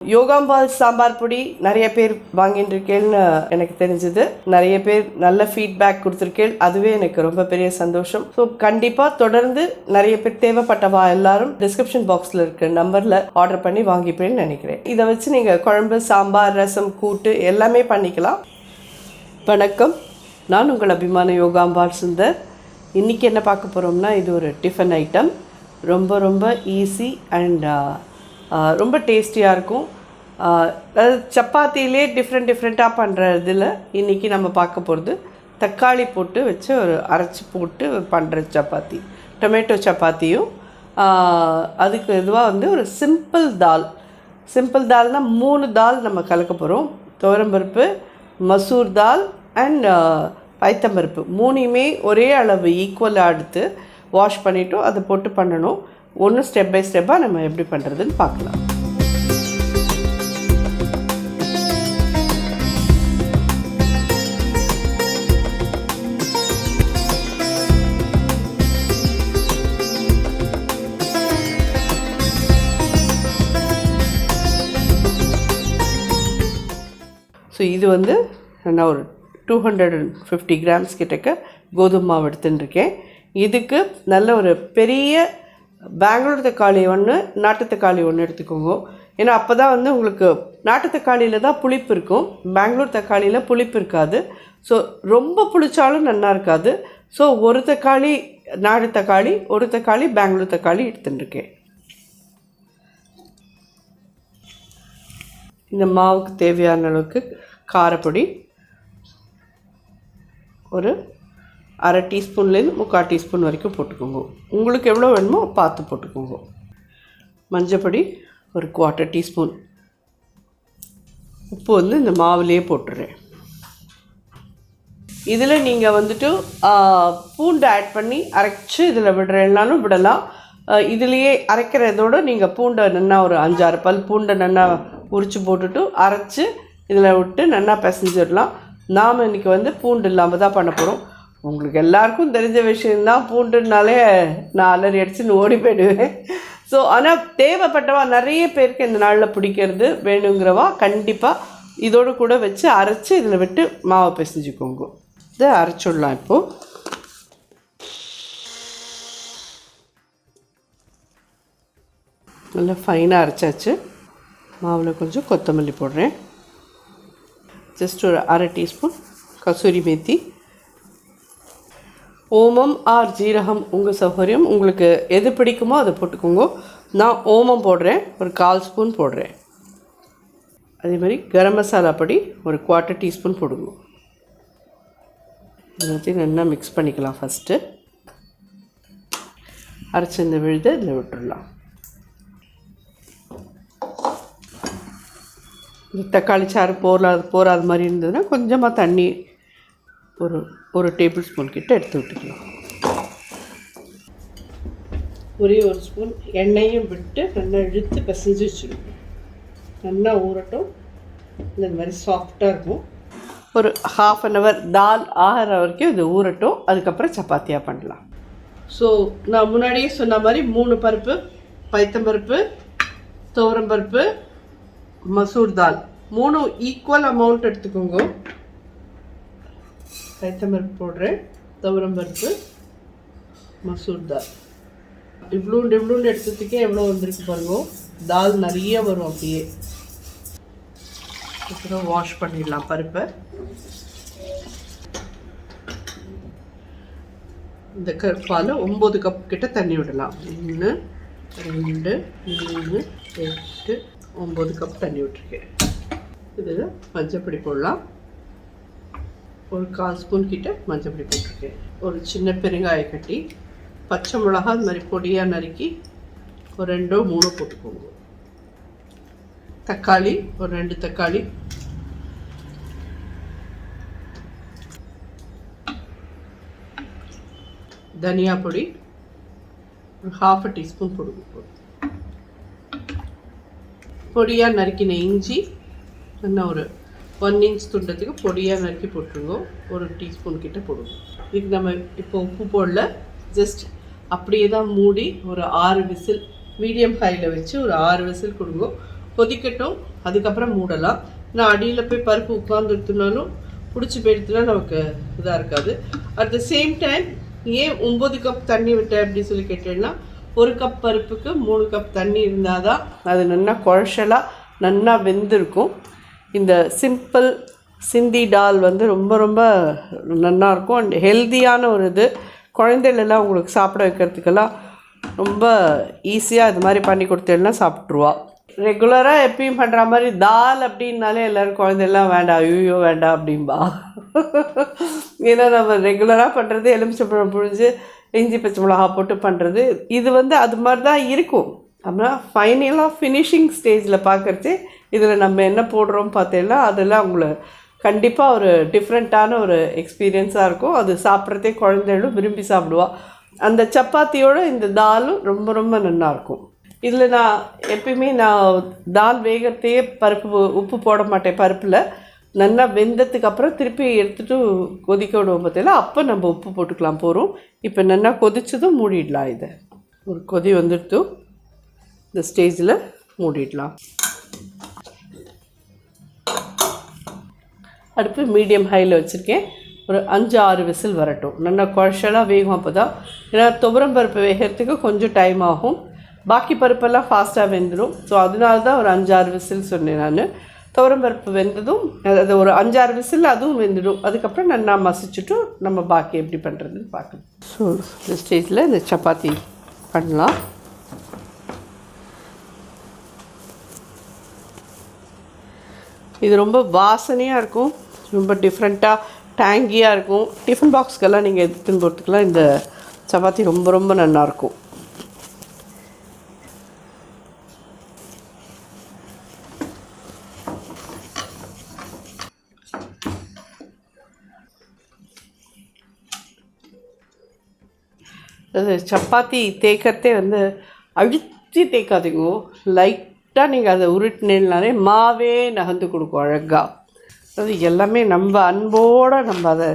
யோகாம்பால் சாம்பார் பொடி நிறைய பேர் வாங்கிட்டுருக்கேன்னு எனக்கு தெரிஞ்சது. நிறைய பேர் நல்ல ஃபீட்பேக் கொடுத்துருக்கேன். அதுவே எனக்கு ரொம்ப பெரிய சந்தோஷம். ஸோ கண்டிப்பாக தொடர்ந்து நிறைய பேர் தேவைப்பட்டவா எல்லாரும் டிஸ்கிரிப்ஷன் பாக்ஸில் இருக்க நம்பரில் ஆர்டர் பண்ணி வாங்கிப்பேன்னு நினைக்கிறேன். இதை வச்சு நீங்கள் குழம்பு, சாம்பார், ரசம், கூட்டு எல்லாமே பண்ணிக்கலாம். வணக்கம், நான் உங்கள் அபிமான யோகாம்பால் சுந்தர். இன்றைக்கி என்ன பார்க்க போகிறோம்னா, இது ஒரு டிஃபன் ஐட்டம். ரொம்ப ஈஸி அண்ட் ரொம்ப டேஸ்டியாக இருக்கும். அதாவது சப்பாத்திலே டிஃப்ரெண்ட்டாக பண்ணுறதுல இன்றைக்கி நம்ம பார்க்க போகிறது தக்காளி போட்டு வச்சு ஒரு அரைச்சி போட்டு பண்ணுற சப்பாத்தி, டொமேட்டோ சப்பாத்தியும். அதுக்கு இதுவாக ஒரு சிம்பிள் தால்னால் 3 தால் நம்ம கலக்க போகிறோம். துவரம்பருப்பு, மசூர் தால் அண்ட் பைத்தம்பருப்பு 3யுமே ஒரே அளவு ஈக்குவலாக எடுத்து வாஷ் பண்ணிவிட்டு அதை போட்டு பண்ணணும். ஒன்று ஸ்டெப் பை ஸ்டெப்பாக நம்ம எப்படி பண்ணுறதுன்னு பார்க்கலாம். ஸோ இது நான் ஒரு 250 கிராம்ஸ் கிட்டக்க கோதுமை மாவு எடுத்துட்டுருக்கேன். இதுக்கு நல்ல ஒரு பெரிய பெங்களூர் தக்காளி ஒன்று, நாட்டு தக்காளி ஒன்று எடுத்துக்கோங்க. ஏன்னா அப்போ தான் உங்களுக்கு நாட்டு தக்காளியில் தான் புளிப்பு இருக்கும், பெங்களூர் தக்காளியில் புளிப்பு இருக்காது. ஸோ ரொம்ப புளிச்சாலும் நல்லா இருக்காது. ஸோ ஒரு தக்காளி நாட்டு தக்காளி, ஒரு தக்காளி பெங்களூர் தக்காளி எடுத்துட்டுருக்கேன். இந்த மாவுக்கு தேவையான அளவுக்கு காரப்பொடி ஒரு 1/2 டீஸ்பூன்லேருந்து 3/4 டீஸ்பூன் வரைக்கும் போட்டுக்கோங்க. உங்களுக்கு எவ்வளோ வேணுமோ பார்த்து போட்டுக்கோங்க. மஞ்சப்பொடி ஒரு 1/4 டீஸ்பூன். உப்பு இந்த மாவுலேயே போட்டுடுறேன். இதில் நீங்கள் பூண்டு ஆட் பண்ணி அரைச்சி இதில் விடுறேன்னாலும் விடலாம். இதுலேயே அரைக்கிறதோடு நீங்கள் பூண்டை நல்லா ஒரு 5-6 பல் பூண்டை நல்லா உரித்து போட்டுட்டு அரைச்சி இதில் விட்டு நல்லா பிசைஞ்சிடலாம். நாம் இன்றைக்கி பூண்டு இல்லாமல் தான் பண்ண போகிறோம். உங்களுக்கு எல்லாருக்கும் தெரிஞ்ச விஷயந்தான், பூண்டுனாலே நான் அலறி அடிச்சுன்னு ஓடி போயிடுவேன். ஸோ ஆனால் தேவைப்பட்டவா நிறைய பேருக்கு இந்த நாளில் பிடிக்கிறது வேணுங்கிறவா கண்டிப்பாக இதோடு கூட வச்சு அரைச்சி இதில் விட்டு மாவை பிசைஞ்சுக்கோங்க. இதை அரைச்சிடலாம். இப்போது நல்லா ஃபைனாக அரைச்சாச்சு. மாவில் கொஞ்சம் கொத்தமல்லி போடுறேன். ஜஸ்ட் ஒரு 1/2 டீஸ்பூன் கசூரி மேத்தி. ஓமம் ஆர் ஜீரகம் உங்கள் சௌகரியம், உங்களுக்கு எது பிடிக்குமோ அதை போட்டுக்கோங்க. நான் ஓமம் போடுறேன், ஒரு 1/4 ஸ்பூன் போடுறேன். அதே மாதிரி கரம் மசாலா பொடி ஒரு 1/4 டீஸ்பூன் போடுங்க. எல்லாத்தையும் நல்லா மிக்ஸ் பண்ணிக்கலாம். ஃபஸ்ட்டு அரைச்சி இந்த விழுதை இதில் விட்டுடலாம். இந்த தக்காளி சாறு போராத மாதிரி இருந்ததுன்னா கொஞ்சமாக தண்ணி ஒரு டேபிள் ஸ்பூன் கிட்ட எடுத்து விட்டுக்கலாம். ஒரே ஒரு ஸ்பூன் எண்ணெயும் விட்டு நல்லா இழுத்து பிசைஞ்சு வச்சுருக்கோம். நல்லா ஊறட்டும். இந்த மாதிரி சாஃப்டாக இருக்கும். ஒரு 1/2 hour தால் ஆகிற வரைக்கும் இது ஊறட்டும். அதுக்கப்புறம் சப்பாத்தியாக பண்ணலாம். ஸோ நான் முன்னாடியே சொன்ன மாதிரி 3 பருப்பு, பைத்தம்பருப்பு, துவரம்பருப்பு, மசூர் தால் 3 ஈக்குவல் அமௌண்ட் எடுத்துக்கோங்க. பைத்தம்பருப்பு போடுறேன், துவரம்பருப்பு, மசூர் தால். இவ்வளோண்டு எடுத்ததுக்கே எவ்வளோ வந்திருக்கு பாருங்க. தால் நிறைய வரும் அப்படியே. அப்புறம் வாஷ் பண்ணிடலாம் பருப்பை. இந்த கப்பால் 9 கப் கிட்ட தண்ணி விடலாம். 1 2 3 8 9 கப் தண்ணி விட்டுருக்கேன். இதில் மஞ்சப்பொடி போடலாம். ஒரு 1/4 ஸ்பூன் கிட்ட மஞ்சப்பொடி போட்டிருக்கேன். ஒரு சின்ன பெருங்காய கட்டி, பச்சை மிளகா இந்த மாதிரி பொடியாக நறுக்கி ஒரு 2-3 போட்டுக்கோங்க. தக்காளி ஒரு 2 தக்காளி, தனியா பொடி ஒரு 1/2 டீஸ்பூன் போடுங்க. பொடியாக நறுக்கின இஞ்சி என்ன ஒரு 1 இன்ச் துண்டத்துக்கு பொடியாக நறுக்கி போட்டுருங்க. ஒரு டீஸ்பூன் கிட்ட போடுவோம். இதுக்கு நம்ம இப்போ உப்பு போடல, ஜஸ்ட் அப்படியே தான் மூடி ஒரு 6 விசில் மீடியம் ஹையில் வச்சு ஒரு 6 விசில் கொடுங்க. கொதிக்கட்டும். அதுக்கப்புறம் மூடலாம். நான் அடியில் போய் பருப்பு உட்காந்துருத்துனாலும் பிடிச்சி போயிடுத்துனா நமக்கு இதாக இருக்காது. அட் த சேம் டைம் ஏன் 9 கப் தண்ணி விட்டேன் அப்படின்னு சொல்லி கேட்டேன்னா, 1 கப் பருப்புக்கு 3 கப் தண்ணி இருந்தால் தான் அது நல்லா குழச்சலாக நல்லா வெந்திருக்கும். இந்த சிம்பிள் சிந்தி டால் வந்து ரொம்ப ரொம்ப நல்லாயிருக்கும் அண்ட் ஹெல்த்தியான ஒரு இது. குழந்தைகளெல்லாம் உங்களுக்கு சாப்பிட வைக்கிறதுக்கெல்லாம் ரொம்ப ஈஸியாக இது மாதிரி பண்ணி கொடுத்தேன்னா சாப்பிட்ருவா. ரெகுலராக எப்பயும் பண்ணுற மாதிரி தால் அப்படின்னாலே எல்லோரும் குழந்தைலாம் வேண்டாம், ஐயோ வேண்டாம் அப்படின்பா. ஏன்னா நம்ம ரெகுலராக பண்ணுறது எலுமிச்சம்பழம் புழிஞ்சு இஞ்சி பச்சை மிளகா போட்டு பண்ணுறது. இது வந்து அது மாதிரி தான் இருக்கும். அப்படின்னா ஃபைனலாக ஃபினிஷிங் ஸ்டேஜில் பார்க்குறச்சே இதில் நம்ம என்ன போடுறோம் பார்த்தேன்னா அதெல்லாம் உங்களுக்கு கண்டிப்பாக ஒரு டிஃப்ரெண்ட்டான ஒரு எக்ஸ்பீரியன்ஸாக இருக்கும். அது சாப்பிட்றதே குழந்தைகளும் விரும்பி சாப்பிடுவா. அந்த சப்பாத்தியோடு இந்த தாலும் ரொம்ப ரொம்ப நல்லாயிருக்கும். இதில் நான் எப்பயுமே தால் வேகத்தையே உப்பு போட மாட்டேன். பருப்பில் நல்லா வெந்ததுக்கு அப்புறம் திருப்பி எடுத்துகிட்டு கொதிக்க விடுவோம் பார்த்தீங்களா, அப்போ நம்ம உப்பு போட்டுக்கலாம் போகிறோம். இப்போ நல்லா கொதிச்சதும் மூடிடலாம். இதை ஒரு கொதி வந்துட்டு இந்த ஸ்டேஜில் மூடிடலாம். அடுப்பு மீடியம் ஹையில் வச்சுருக்கேன். ஒரு 5-6 விசில் வரட்டும். நல்லா குழச்சலாக வேகும். அப்போ தான், ஏன்னா துவரம் பருப்பு வேகிறதுக்கு கொஞ்சம் டைம் ஆகும். பாக்கி பருப்பெல்லாம் ஃபாஸ்ட்டாக வெந்துடும். ஸோ அதனால தான் ஒரு 5-6 விசில் சொன்னேன் நான். துவரம் பருப்பு வெந்ததும் அது ஒரு 5-6 விசில் அதுவும் வெந்துடும். அதுக்கப்புறம் நல்லா மசிச்சுட்டு நம்ம பாக்கி எப்படி பண்ணுறதுன்னு பார்க்கலாம். ஸோ இந்த ஸ்டேஜில் இந்த சப்பாத்தி பண்ணலாம். இது ரொம்ப வாசனையாக இருக்கும், ரொம்ப டிஃப்ரெண்ட்டாக டேங்கியாக இருக்கும். டிஃபன் பாக்ஸ்க்கெல்லாம் நீங்கள் எடுத்துன்னு போகிறதுக்கெல்லாம் இந்த சப்பாத்தி ரொம்ப ரொம்ப நல்லாயிருக்கும். அது சப்பாத்தி தேய்க்கிறதே வந்து அழுத்தி தேய்க்காதீங்க. லைட்டாக நீங்கள் அதை உருட்டினாலே மாவே நகர்ந்து கொடுக்கும் அழகாக. அது எல்லாமே நம்ம அன்போடு நம்ம அதை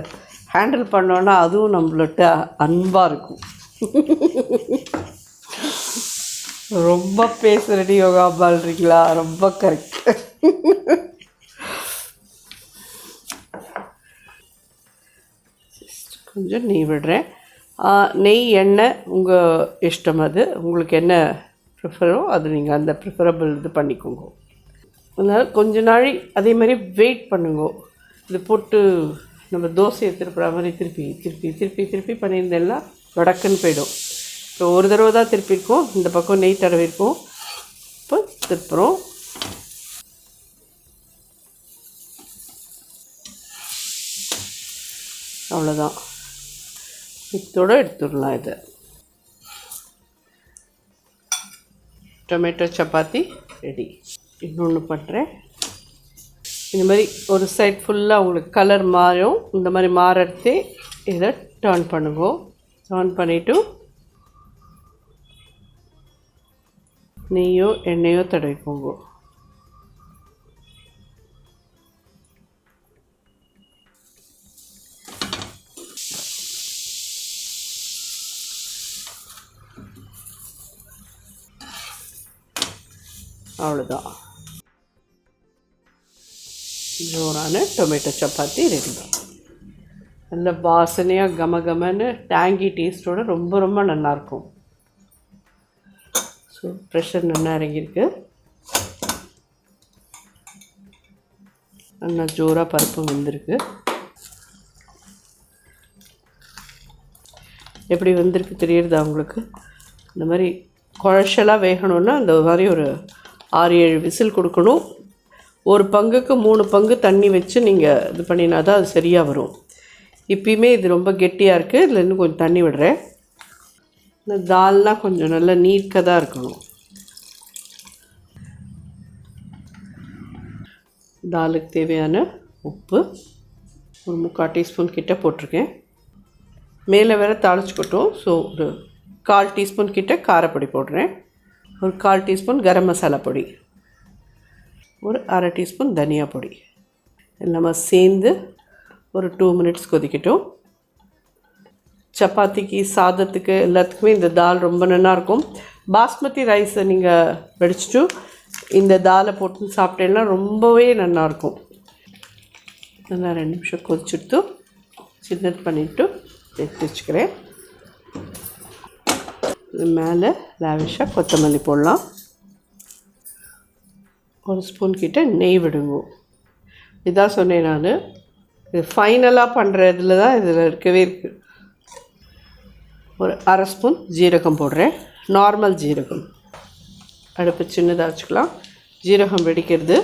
ஹேண்டில் பண்ணோன்னா அதுவும் நம்மள்ட்ட அன்பாக இருக்கும். ரொம்ப பேசுகிறடி யோகாம்பால்றீங்களா? ரொம்ப கரெக்ட். கொஞ்சம் நெய் விடுறேன். நெய் எண்ணெய் உங்கள் இஷ்டம். அது உங்களுக்கு என்ன ப்ரிஃபரோ அது நீங்கள் அந்த ப்ரிஃபரபிள் இது பண்ணிக்கோங்க. அதனால் கொஞ்ச நாள் அதே மாதிரி வெயிட் பண்ணுங்க. இது போட்டு நம்ம தோசையை திருப்புற மாதிரி திருப்பி திருப்பி திருப்பி திருப்பி பண்ணியிருந்தேன்னா வடக்குன்னு போயிடும். இப்போ ஒரு தடவை தான் திருப்பியிருக்கோம். இந்த பக்கம் நெய் தடவிருக்கோம். இப்போ திருப்புறோம். அவ்வளோதான். இதோட எடுத்துடலாம். இதை டொமேட்டோ சப்பாத்தி ரெடி. இன்னொன்று பண்ணுறேன். இந்த மாதிரி ஒரு சைட் ஃபுல்லாக உங்களுக்கு கலர் மாறும். இந்த மாதிரி மாறத்தே இதை டர்ன் பண்ணுங்க. டர்ன் பண்ணிவிட்டு நெய்யோ எண்ணெயோ தடவிக்கோங்க. அவ்வளோதான். ஜோரான டொமேட்டோ சப்பாத்தி ரெடி. நல்ல வாசனையாக கமகமன்னு டேங்கி டேஸ்ட்டோடு ரொம்ப ரொம்ப நல்லாயிருக்கும். ஸோ ப்ரெஷர் நல்லா இறங்கியிருக்கு. நல்லா ஜோராக பருப்பு வெந்திருக்கு. எப்படி வெந்திருக்கு தெரியுறதா உங்களுக்கு? இந்த மாதிரி குழச்சலாக வேகணுன்னா அந்த மாதிரி ஒரு 6-7 விசில் கொடுக்கணும். ஒரு பங்குக்கு 3 பங்கு தண்ணி வச்சு நீங்கள் இது பண்ணினா தான் அது சரியாக வரும். இப்பயுமே இது ரொம்ப கெட்டியாக இருக்குது. இதில் இன்னும் கொஞ்சம் தண்ணி விடுறேன். இந்த தால்னால் கொஞ்சம் நல்லா நீர்க்கதாக இருக்கணும். தாலுக்கு தேவையான உப்பு ஒரு 3/4 டீஸ்பூன் கிட்ட போட்டிருக்கேன். மேலே வேறு தாளிச்சுக்கட்டும். ஸோ ஒரு 1/4 டீஸ்பூன் கிட்ட காரப்பொடி போடுறேன். ஒரு 1/4 டீஸ்பூன் கரம் மசாலா பொடி, ஒரு 1/2 டீஸ்பூன் தனியா பொடி எல்லாமே சேர்ந்து ஒரு 2 மினிட்ஸ் கொதிக்கட்டும். சப்பாத்திக்கு சாதத்துக்கு எல்லாத்துக்குமே இந்த தால் ரொம்ப நல்லாயிருக்கும். பாஸ்மதி ரைஸை நீங்கள் வடிச்சிட்டு இந்த தாலை போட்டு சாப்பிட்டேன்னா ரொம்பவே நல்லாயிருக்கும். நல்லா 2 நிமிஷம் கொதிச்சுட்டு சின்னது பண்ணிவிட்டு எடுத்து வச்சுக்கிறேன். இது மேலே லாவிஷாக கொத்தமல்லி போடலாம். 1 ஸ்பூன் கிட்ட நெய் விடுங்க. இதான் சொன்னேன் நான், இது ஃபைனலாக பண்ணுறதுல தான் இதில் இருக்கவே இருக்குது. ஒரு 1/2 ஸ்பூன் ஜீரகம் போடுறேன், நார்மல் ஜீரகம். அடுப்பு சின்னதாக வச்சுக்கலாம். ஜீரகம் வெடிக்கிறது.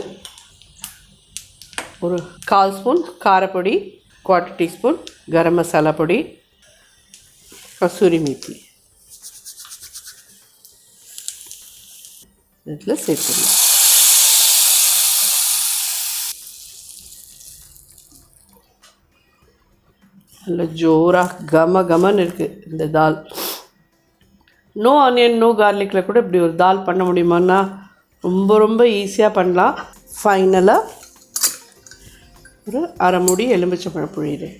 ஒரு 1/4 ஸ்பூன் காரப்பொடி, 1/4 டீஸ்பூன் கரம் மசாலா பொடி, கசூரி மேத்தி இதில் சேர்த்துக்கலாம். நல்ல ஜோராக கமன்னு இருக்குது இந்த தால். நோ ஆனியன் நோ கார்லிக்கில் கூட இப்படி ஒரு தால் பண்ண முடியுமான்னா ரொம்ப ரொம்ப ஈஸியாக பண்ணலாம். ஃபைனலாக ஒரு 1/2 மூடி எலுமிச்சம்பழம் புழிகிறேன்.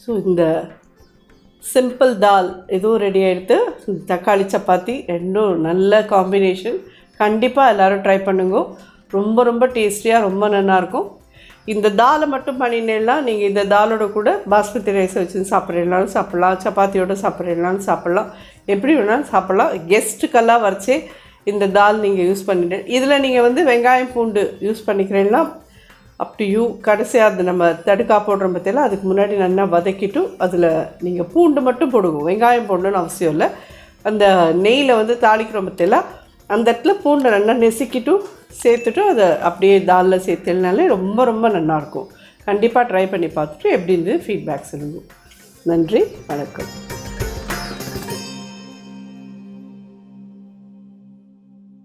ஸோ இந்த சிம்பிள் தால் இதுவும் ரெடி ஆகிடுது. தக்காளி சப்பாத்தி ரெண்டும் நல்ல காம்பினேஷன். கண்டிப்பாக எல்லோரும் ட்ரை பண்ணுங்க. ரொம்ப ரொம்ப டேஸ்டியாக ரொம்ப நல்லாயிருக்கும். இந்த தாலை மட்டும் பண்ணினேன்னா நீங்கள் இந்த தாலோட கூட பாஸ்மதி ரைஸ் வச்சு சாப்பிட்றீங்கனாலும் சாப்பிட்லாம், சப்பாத்தியோடு சாப்பிட்றீங்கனாலும் சாப்பிட்லாம், எப்படி வேணாலும் சாப்பிட்லாம். கெஸ்ட்டுக்கெல்லாம் வரைச்சே இந்த தால் நீங்கள் யூஸ் பண்ணிட்டு இதில் நீங்கள் வெங்காயம் பூண்டு யூஸ் பண்ணிக்கிறீங்கன்னா அப் டு யூ. கடைசியாக அது நம்ம தடுக்கா போடுற பற்றியில் அதுக்கு முன்னாடி நல்லா வதக்கிட்டு அதில் நீங்கள் பூண்டு மட்டும் போடுங்க, வெங்காயம் போடணுன்னு அவசியம் இல்லை. அந்த நெய்யில் தாளிக்கிற பற்றியில் அந்த இடத்துல பூண்டை நல்லா நெசுக்கிட்டு சேர்த்துட்டு அதை அப்படியே தாலில் சேர்த்துனாலே ரொம்ப ரொம்ப நல்லாயிருக்கும். கண்டிப்பாக ட்ரை பண்ணி பார்த்துட்டு எப்படி இருந்து ஃபீட்பேக் சொல்லுங்கள். நன்றி, வணக்கம்.